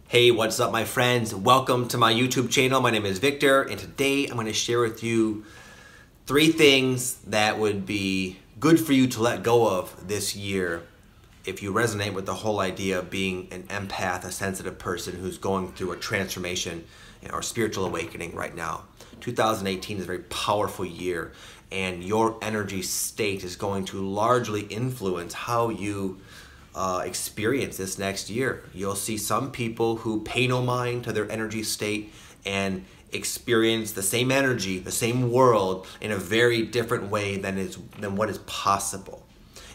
Hey, what's up my friends? Welcome to my YouTube channel. My name is Victor, and today I'm going to share with you 3 things that would be good for you to let go of this year if you resonate with the whole idea of being an empath, a sensitive person who's going through a transformation or spiritual awakening right now. 2018 is a very powerful year, and your energy state is going to largely influence how you experience this next year. You'll see some people who pay no mind to their energy state and experience the same energy, the same world in a very different way than what is possible.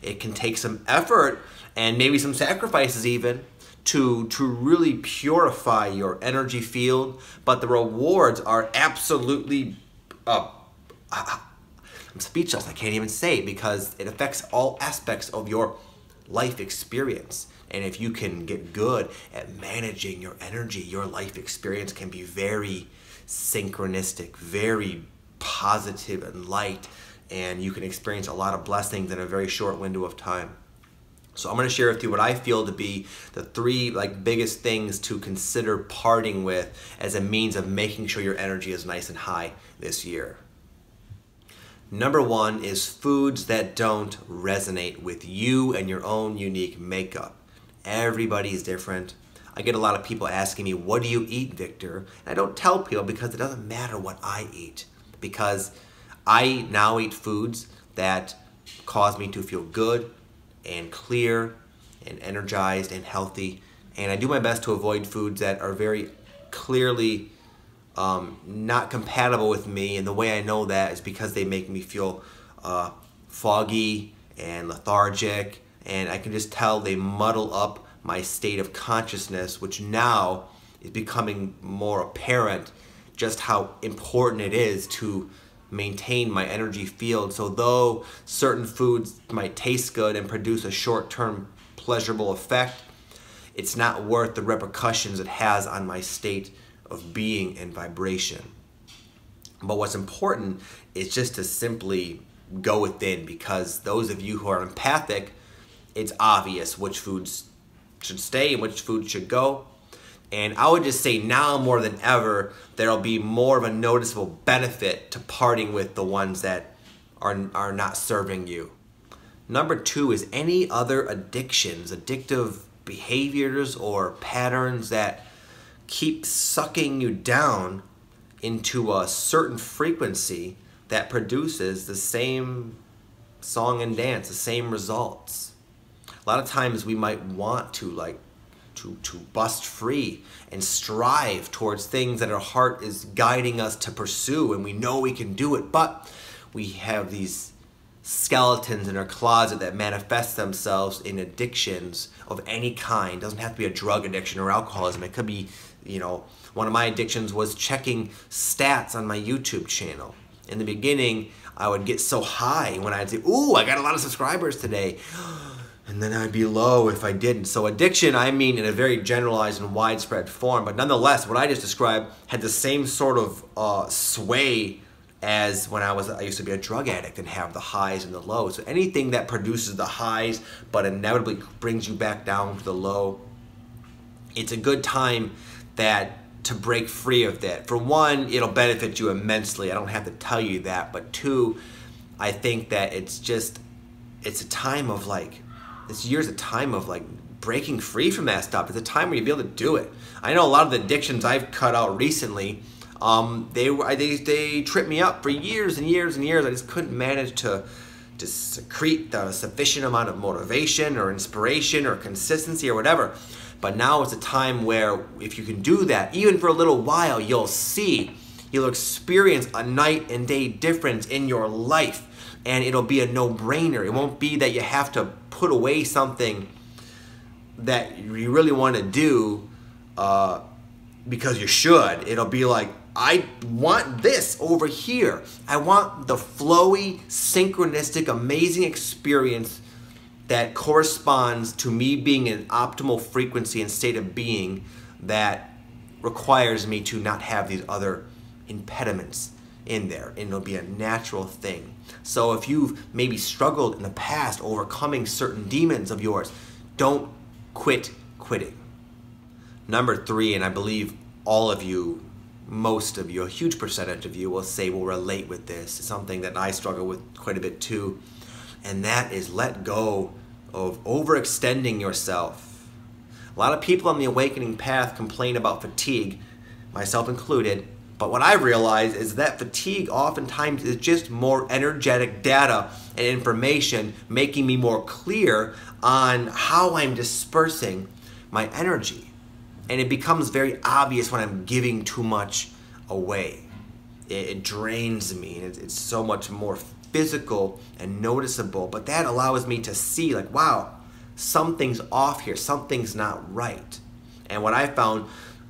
It can take some effort and maybe some sacrifices even to really purify your energy field, but the rewards are absolutely I'm speechless. I can't even say, because it affects all aspects of your life experience. And if you can get good at managing your energy, your life experience can be very synchronistic, very positive and light, and you can experience a lot of blessings in a very short window of time. So I'm going to share with you what I feel to be the 3 biggest things to consider parting with as a means of making sure your energy is nice and high this year. Number 1 is foods that don't resonate with you and your own unique makeup. Everybody's different. I get a lot of people asking me, what do you eat, Victor? And I don't tell people because it doesn't matter what I eat, because I now eat foods that cause me to feel good and clear and energized and healthy. And I do my best to avoid foods that are very clearly not compatible with me, and the way I know that is because they make me feel foggy and lethargic, and I can just tell they muddle up my state of consciousness, which now is becoming more apparent just how important it is to maintain my energy field. So though certain foods might taste good and produce a short-term pleasurable effect, it's not worth the repercussions it has on my state of being and vibration. But what's important is just to simply go within, because those of you who are empathic, it's obvious which foods should stay and which foods should go. And I would just say now more than ever, there'll be more of a noticeable benefit to parting with the ones that are not serving you. Number 2 is any other addictions, addictive behaviors or patterns that keep sucking you down into a certain frequency that produces the same song and dance, the same results. A lot of times we might want to to bust free and strive towards things that our heart is guiding us to pursue, and we know we can do it, but we have these skeletons in our closet that manifest themselves in addictions of any kind. It doesn't have to be a drug addiction or alcoholism. It could be, one of my addictions was checking stats on my YouTube channel. In the beginning, I would get so high when I'd say, ooh, I got a lot of subscribers today. And then I'd be low if I didn't. So addiction, I mean in a very generalized and widespread form. But nonetheless, what I just described had the same sort of sway as when I used to be a drug addict and have the highs and the lows. So anything that produces the highs but inevitably brings you back down to the low, it's a good time to break free of that. For one, it'll benefit you immensely. I don't have to tell you that. But 2, I think that it's a time of this year's a time of breaking free from that stuff. It's a time where you'll be able to do it. I know a lot of the addictions I've cut out recently, they tripped me up for years and years and years. I just couldn't manage to secrete the sufficient amount of motivation or inspiration or consistency or whatever. But now it's a time where if you can do that, even for a little while, you'll experience a night and day difference in your life, and it'll be a no-brainer. It won't be that you have to put away something that you really want to do because you should. It'll be like, I want this over here. I want the flowy, synchronistic, amazing experience that corresponds to me being in an optimal frequency and state of being that requires me to not have these other impediments in there, and it'll be a natural thing. So if you've maybe struggled in the past overcoming certain demons of yours, don't quit quitting. Number 3, and I believe all of you, most of you, a huge percentage of you will relate with this. It's something that I struggle with quite a bit too. And that is let go of overextending yourself. A lot of people on the awakening path complain about fatigue, myself included. But what I've realized is that fatigue oftentimes is just more energetic data and information making me more clear on how I'm dispersing my energy. And it becomes very obvious when I'm giving too much away. It drains me, and it's so much more physical and noticeable. But that allows me to see, like, wow, something's off here, something's not right. And what I found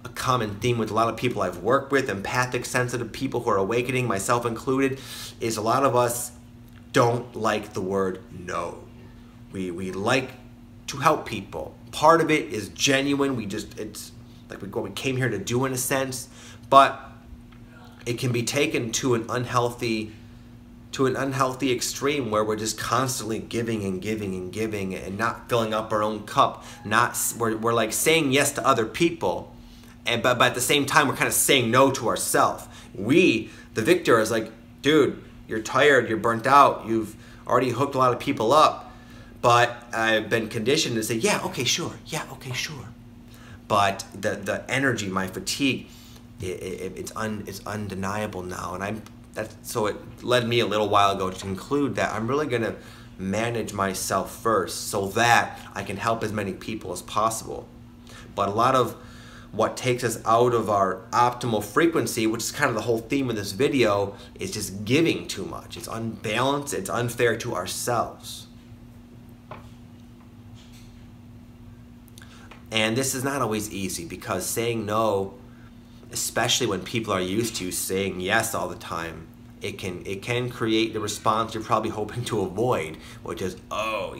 a common theme with a lot of people I've worked with, empathic, sensitive people who are awakening, myself included, is a lot of us don't like the word no. We like to help people. Part of it is genuine. It's like what we came here to do in a sense, but it can be taken to an unhealthy extreme where we're just constantly giving and giving and giving and not filling up our own cup. We're like saying yes to other people, but at the same time we're kind of saying no to ourselves. The victor, is like, dude, you're tired, you're burnt out, you've already hooked a lot of people up, but I've been conditioned to say, yeah, okay, sure, But the energy, my fatigue, it's undeniable now, and so it led me a little while ago to conclude that I'm really going to manage myself first so that I can help as many people as possible. But a lot of what takes us out of our optimal frequency, which is kind of the whole theme of this video, is just giving too much. It's unbalanced, it's unfair to ourselves. And this is not always easy, because saying no, especially when people are used to saying yes all the time, it can create the response you're probably hoping to avoid, which is, oh,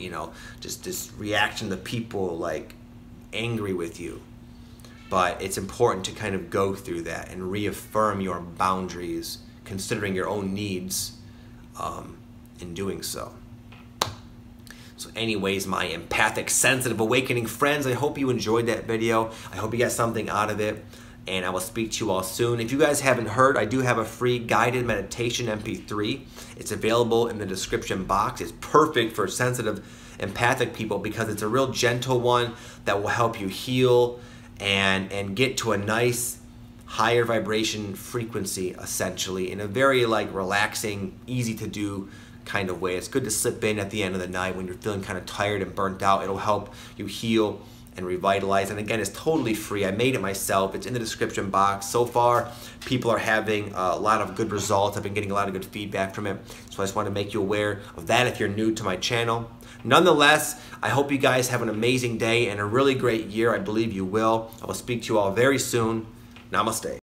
just this reaction to people like angry with you. But it's important to kind of go through that and reaffirm your boundaries, considering your own needs in doing so. So anyways, my empathic, sensitive, awakening friends, I hope you enjoyed that video. I hope you got something out of it, and I will speak to you all soon. If you guys haven't heard, I do have a free guided meditation MP3. It's available in the description box. It's perfect for sensitive, empathic people because it's a real gentle one that will help you heal and get to a nice higher vibration frequency, essentially, in a very relaxing, easy to do kind of way. It's good to slip in at the end of the night when you're feeling kind of tired and burnt out. It'll help you heal and revitalize. And again, it's totally free. I made it myself. It's in the description box. So far, people are having a lot of good results. I've been getting a lot of good feedback from it. So I just want to make you aware of that if you're new to my channel. Nonetheless, I hope you guys have an amazing day and a really great year. I believe you will. I will speak to you all very soon. Namaste.